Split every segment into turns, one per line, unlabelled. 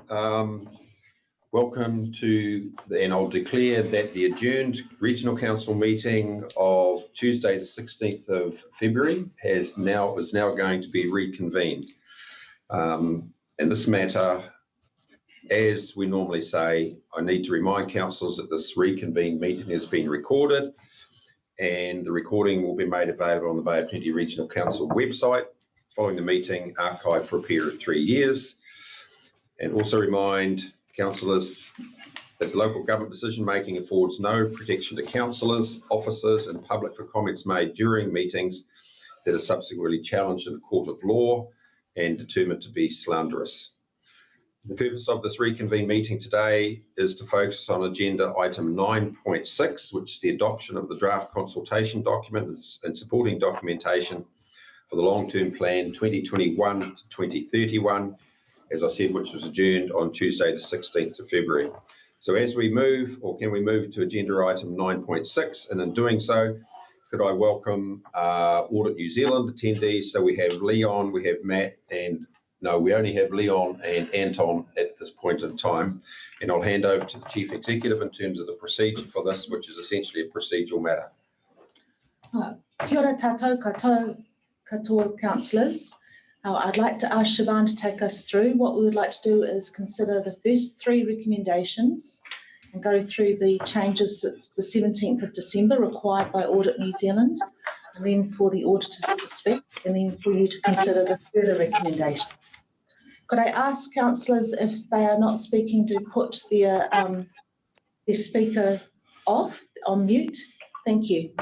Welcome to and I'll declare that the adjourned Regional Council meeting of Tuesday the 16th of February is now going to be reconvened. In this matter, as we normally say, I need to remind councillors that this reconvened meeting has been recorded, and the recording will be made available on the Bay of Plenty Regional Council website following the meeting, archived for a period of 3 years. And also remind councillors that local government decision making affords no protection to councillors, officers and public for comments made during meetings that are subsequently challenged in a court of law and determined to be slanderous. The purpose of this reconvened meeting today is to focus on agenda item 9.6, which is the adoption of the draft consultation document and supporting documentation for the long-term plan 2021 to 2031, as I said, which was adjourned on Tuesday the 16th of February. So as we move, or can we move to agenda item 9.6, and in doing so, could I welcome Audit New Zealand attendees? So we have Leon, we have Matt, and no, we only have Leon and Anton at this point in time. And I'll hand over to the Chief Executive in terms of the procedure for this, which is essentially a procedural matter.
Kia ora tātou katoa councillors. I'd like to ask Siobhan to take us through. What we would like to do is consider the first 3 recommendations and go through the changes since the 17th of December required by Audit New Zealand, and then for the auditors to speak, and then for you to consider the further recommendations. Could I ask councillors, if they are not speaking, to put their speaker off, on mute? Thank you.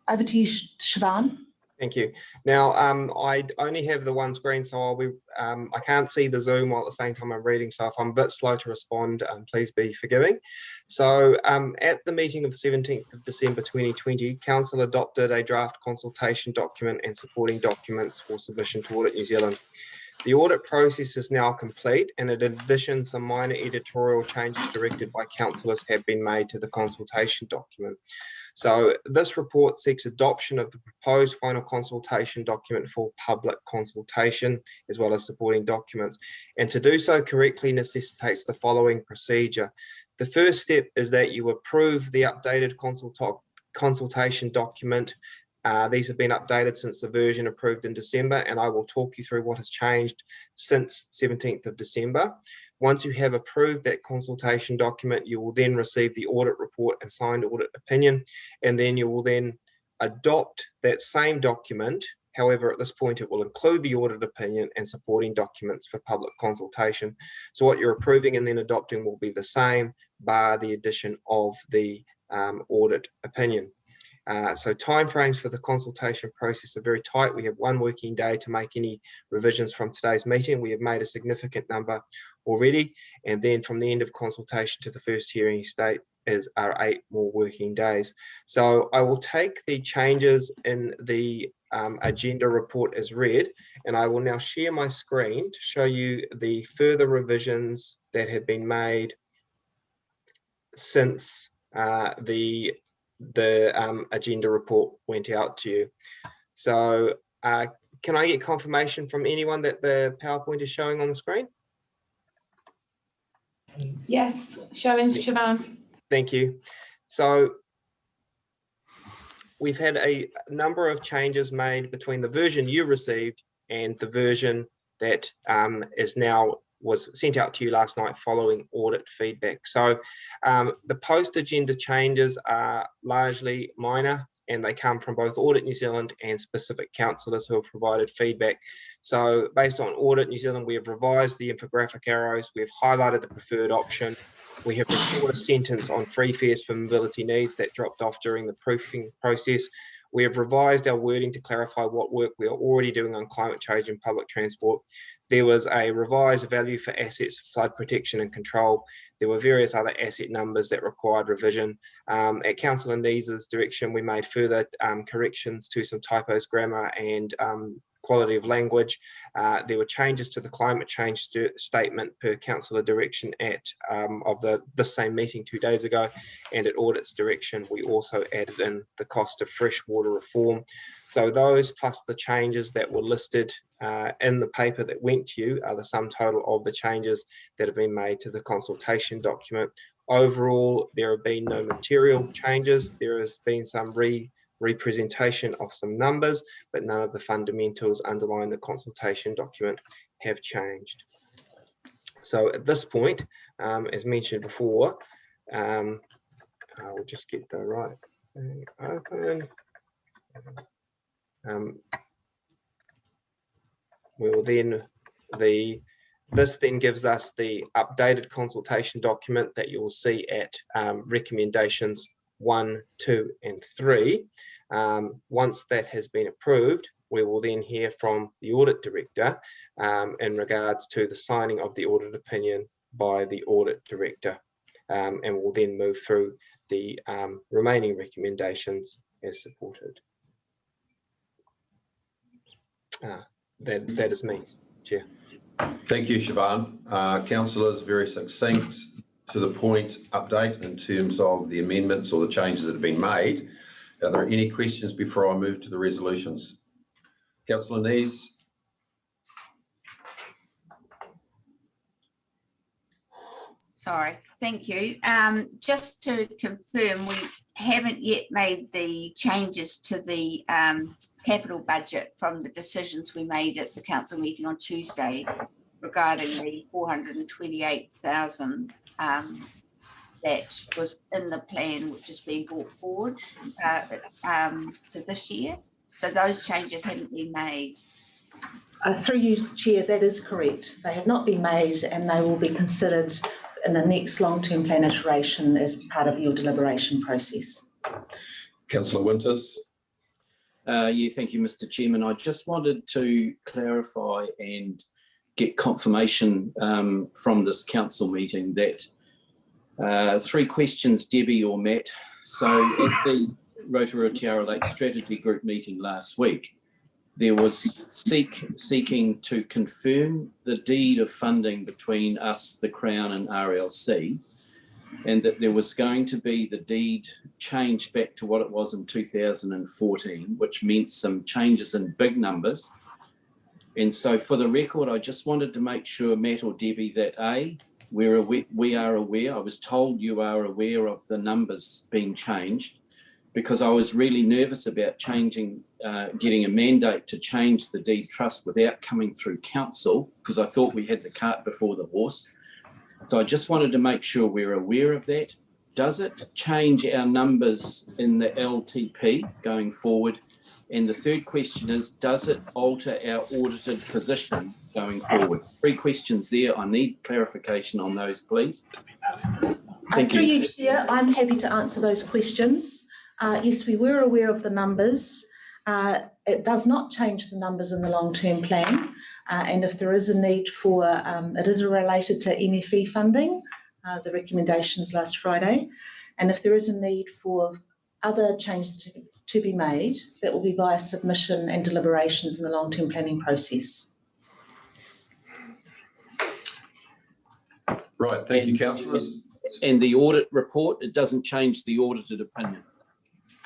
Over to you, Siobhan.
Thank you. Now, I only have the one screen, so I'll be, I can't see the Zoom while at the same time I'm reading, so if I'm a bit slow to respond, please be forgiving. So at the meeting of the 17th of December 2020, Council adopted a draft consultation document and supporting documents for submission to Audit New Zealand. The audit process is now complete, and in addition, some minor editorial changes directed by councillors have been made to the consultation document. So this report seeks adoption of the proposed final consultation document for public consultation, as well as supporting documents. And to do so correctly necessitates the following procedure. The first step is that you approve the updated consultation document. These have been updated since the version approved in December, and I will talk you through what has changed since 17th of December. Once you have approved that consultation document, you will then receive the audit report and signed audit opinion, and then you will then adopt that same document. However, at this point, it will include the audit opinion and supporting documents for public consultation. So what you're approving and then adopting will be the same, bar the addition of the audit opinion. So timeframes for the consultation process are very tight. We have 1 working day to make any revisions from today's meeting. We have made a significant number already, and then from the end of consultation to the first hearing date are 8 more working days. So I will take the changes in the agenda report as read, and I will now share my screen to show you the further revisions that have been made since the agenda report went out to you. So can I get confirmation from anyone that the PowerPoint is showing on the screen?
Yes, showing Siobhan.
Thank you. So we've had a number of changes made between the version you received and the version that was sent out to you last night following audit feedback. So the post-agenda changes are largely minor, and they come from both Audit New Zealand and specific councillors who have provided feedback. So based on Audit New Zealand, we have revised the infographic arrows, we have highlighted the preferred option, we have restored a sentence on free fares for mobility needs that dropped off during the proofing process. We have revised our wording to clarify what work we are already doing on climate change and public transport. There was a revised value for assets, flood protection and control. There were various other asset numbers that required revision. At Councillor Nees's direction, we made further corrections to some typos, grammar and quality of language. There were changes to the climate change statement per councillor direction of this same meeting 2 days ago, and at audit's direction we also added in the cost of freshwater reform. So those plus the changes that were listed in the paper that went to you are the sum total of the changes that have been made to the consultation document. Overall, there have been no material changes. There has been some representation of some numbers, but none of the fundamentals underlying the consultation document have changed. So at this point, as mentioned before, I'll just get the right thing open. This then gives us the updated consultation document that you'll see at recommendations 1, 2, and 3. Once that has been approved, we will then hear from the Audit Director in regards to the signing of the audit opinion by the Audit Director, and we'll then move through the remaining recommendations as supported. That is me, Chair.
Thank you, Siobhan. Councillors, very succinct, to the point update in terms of the amendments or the changes that have been made. Are there any questions before I move to the resolutions? Councillor Nees.
Sorry, thank you. Just to confirm, we haven't yet made the changes to the capital budget from the decisions we made at the council meeting on Tuesday regarding the 428,000 that was in the plan, which has been brought forward for this year. So those changes haven't been made.
Through you, Chair, that is correct. They have not been made and they will be considered in the next long-term plan iteration as part of your deliberation process.
Councillor Winters.
Yeah, thank you, Mr. Chairman. I just wanted to clarify and get confirmation from this council meeting that 3 questions, Debbie or Matt. So at the Rotorua Lake Strategy Group meeting last week, there was seeking to confirm the deed of funding between us, the Crown and RLC, and that there was going to be the deed changed back to what it was in 2014, which meant some changes in big numbers. And so for the record, I just wanted to make sure, Matt or Debbie, that we are aware, I was told you are aware of the numbers being changed, because I was really nervous about getting a mandate to change the deed trust without coming through council, because I thought we had the cart before the horse. So I just wanted to make sure we're aware of that. Does it change our numbers in the LTP going forward? And the third question is, does it alter our audited position going forward? 3 questions there. I need clarification on those, please. Thank you.
Through you, Chair, I'm happy to answer those questions. Yes, we were aware of the numbers. It does not change the numbers in the long-term plan. And if there is a need for, it is related to MFE funding, the recommendations last Friday. And if there is a need for other changes to be made, that will be via submission and deliberations in the long-term planning process.
Right, thank you, councillors.
And the audit report, it doesn't change the audited opinion.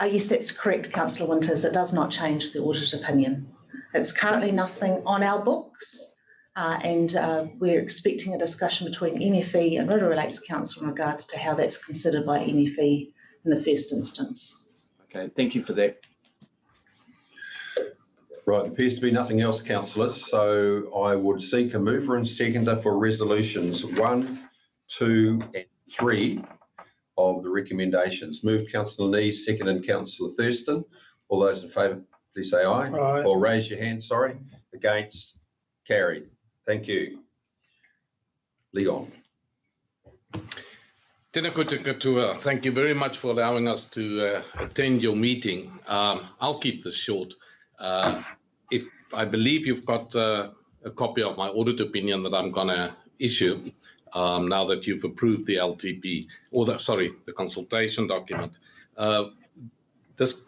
Yes, that's correct, Councillor Winters. It does not change the audited opinion. It's currently nothing on our books, and we're expecting a discussion between MFE and Rotorua Lakes Council in regards to how that's considered by MFE in the first instance.
Okay, thank you for that.
Right, there appears to be nothing else, councillors, so I would seek a mover and seconder for resolutions 1, 2 and 3 of the recommendations. Moved Councillor Nees, seconded Councillor Thurston. All those in favour, please say aye.
Aye.
Or raise your hand, sorry. Against? Carried. Thank you. Leon.
Tēnā koutou katoa. Thank you very much for allowing us to attend your meeting. I'll keep this short. If I believe you've got a copy of my audit opinion that I'm going to issue now that you've approved the LTP, or the consultation document. This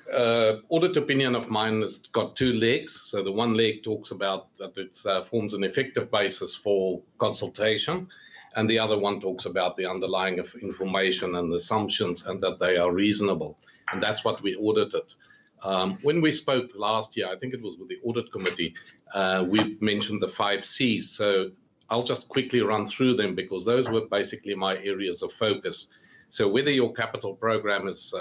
audit opinion of mine has got 2 legs. So the one leg talks about that it forms an effective basis for consultation, and the other one talks about the underlying of information and assumptions and that they are reasonable. And that's what we audited. When we spoke last year, I think it was with the audit committee, we mentioned the 5 C's. So I'll just quickly run through them because those were basically my areas of focus. So whether your capital program is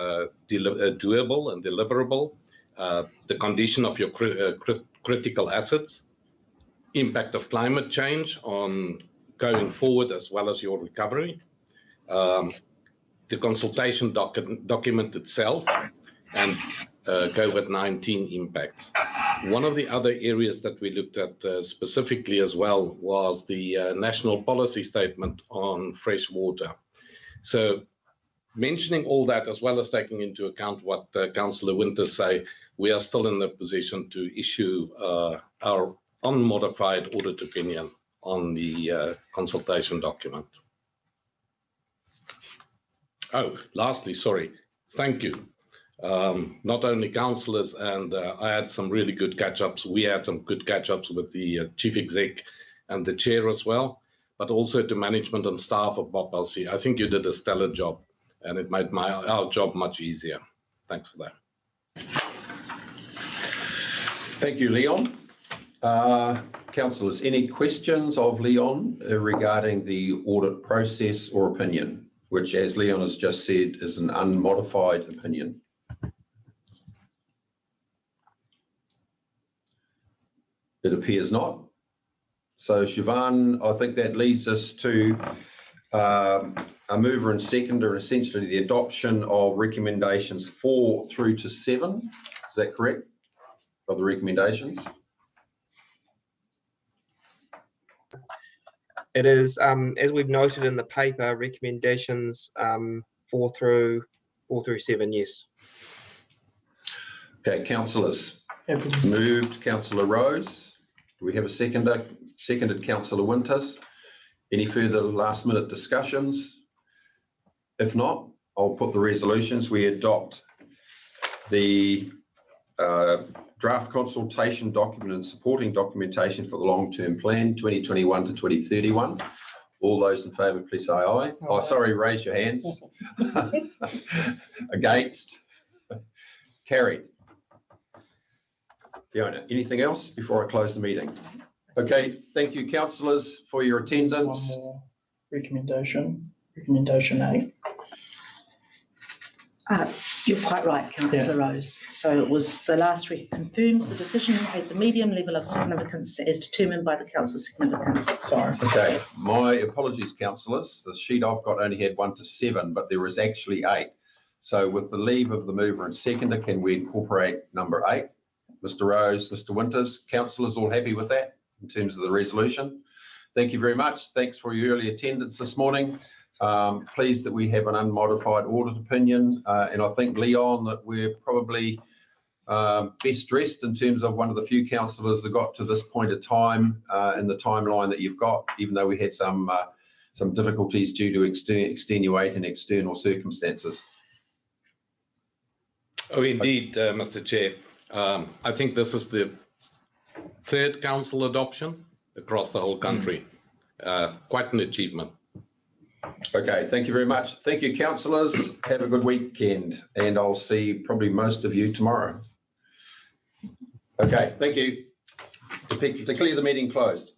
doable and deliverable, the condition of your critical assets, impact of climate change on going forward as well as your recovery, the consultation document itself, and COVID-19 impacts. One of the other areas that we looked at specifically as well was the national policy statement on fresh water. So mentioning all that, as well as taking into account what Councillor Winters say, we are still in the position to issue our unmodified audit opinion on the consultation document. Oh, lastly, sorry, thank you. Not only councillors, and I had some really good catch-ups. We had some good catch-ups with the chief exec and the chair as well, but also to management and staff of Bob LC. I think you did a stellar job, and it made our job much easier. Thanks for that.
Thank you, Leon. Councillors, any questions of Leon regarding the audit process or opinion, which, as Leon has just said, is an unmodified opinion? It appears not. So, Siobhan, I think that leads us to a mover and seconder, essentially the adoption of recommendations 4 through to 7. Is that correct? Of the recommendations?
It is, as we've noted in the paper, recommendations 4 through 7, yes.
Okay, councillors. Moved Councillor Rose. Do we have a seconder? Seconded Councillor Winters. Any further last minute discussions? If not, I'll put the resolutions. We adopt the draft consultation document and supporting documentation for the long-term plan 2021 to 2031. All those in favour, please say aye. Oh, sorry, raise your hands. Against? Carried. Fiona, anything else before I close the meeting? Okay, thank you, councillors, for your attendance.
One more recommendation 8.
You're quite right, Councillor Rose. So it was the last confirms the decision has a medium level of significance as determined by the Council Significant.
Sorry.
Okay, my apologies, councillors. The sheet I've got only had 1 to 7, but there is actually 8. So with the leave of the mover and seconder, can we incorporate number 8? Mr. Rose, Mr. Winters, councillors all happy with that in terms of the resolution? Thank you very much. Thanks for your early attendance this morning. Pleased that we have an unmodified audit opinion, and I think, Leon, that we're probably best dressed in terms of one of the few councillors that got to this point of time in the timeline that you've got, even though we had some difficulties due to extenuating external circumstances.
Oh, indeed, Mr. Chair. I think this is the 3rd council adoption across the whole country. Quite an achievement.
Okay, thank you very much. Thank you, councillors. Have a good weekend, and I'll see probably most of you tomorrow. Okay, thank you. Declare the meeting closed.